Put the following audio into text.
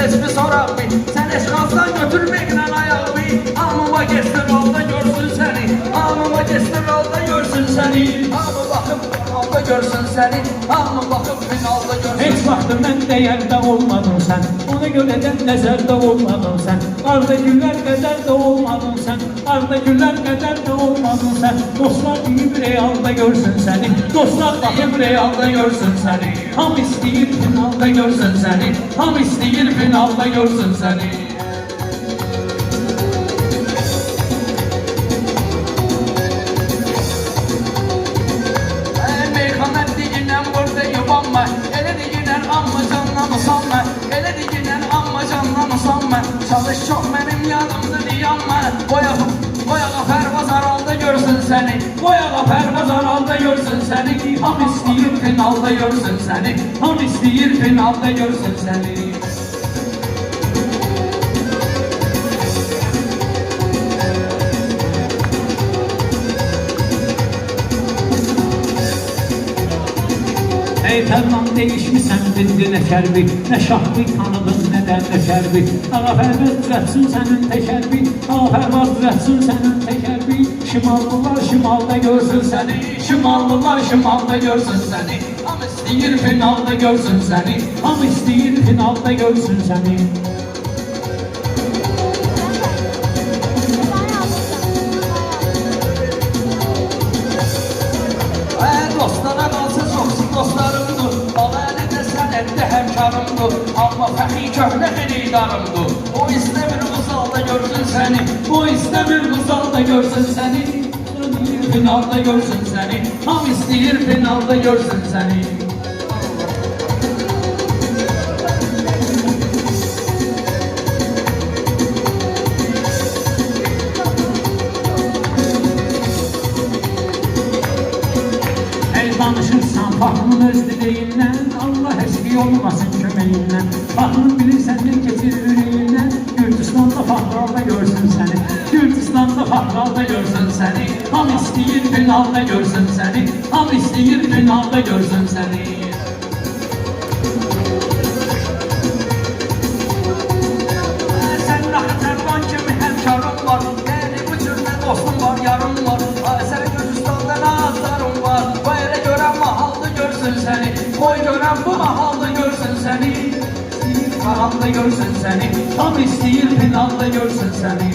seçmi soraq bir. Sən eşqazdan götürməklə ayağımı. Hamıma geçsin olda görsün səni. Hamıma geçsin olda görsün səni. Hamı baxıb finalda görsün səni. Hamı baxıb finalda görsün səni. Heç vaxt mən dəyərdə olmadın sən, ona görə də nəzərdə olmadın sən. Arda gülər qədər də olmadın sən, arda gülər qədər də olmadın sən. Dostlar deyib realda görsün səni, dostlar baxıb realda görsün səni. Ham istəyir finalda görsün səni, ham istəyir finalda görsün səni. Meyxanə deyilən burada yubanma, elə deyilən amma canlanı sanma, elə deyilən amma canlanı sanma. Çalış çox mənim yanımdır yanma. Boyağa Pərvaz aralda görsün səni, boyağa Pərvaz aralda görsün səni. Ham istəyir finalda görsün səni, ham istəyir finalda görsün səni. Ey Tərlan değişmişsən dindi nə kərbi, nə şahbi tanıdın nə də nökərbi. Ağa Pərvaz düzətsin sənin təkərbi, ağa Pərvaz düzətsin sənin təkərbi. Şimallılar şimalda görsün səni, şimallılar şimalda görsün səni. Ham istəyir finalda görsün səni, ham istəyir finalda görsün səni. Dostlara qalsa çoxsun dostlarımdır. Ağəni də sənətdə həmkarımdır. Amma fəxri köhnə xiridarımdır. O istəmir uzalda görsün səni, O istəmir uzalda görsün səni, finalda görsün səni, ham istəyir finalda görsün səni. Danışırsan Fahrın öz dileğindən, Allah eski olmasın kömeğindən. Fahrın bilirsən ne keçir yüreğindən, Gürcistan'da Fahralda görsün səni, Gürcistan'da Fahralda görsün səni. Ham istəyir finalda görsün səni, ham istəyir finalda görsün səni. Sən Tərlan kimi həmkarım var, yəni bu cürlə dostum var, yarım var. Sən Gürcistan'da nazarım var, bayra görən mahalda görsün səni. Qoy görən bu mahalda görsün səni, Finalda görsün səni, ham istəyir finalda görsün səni.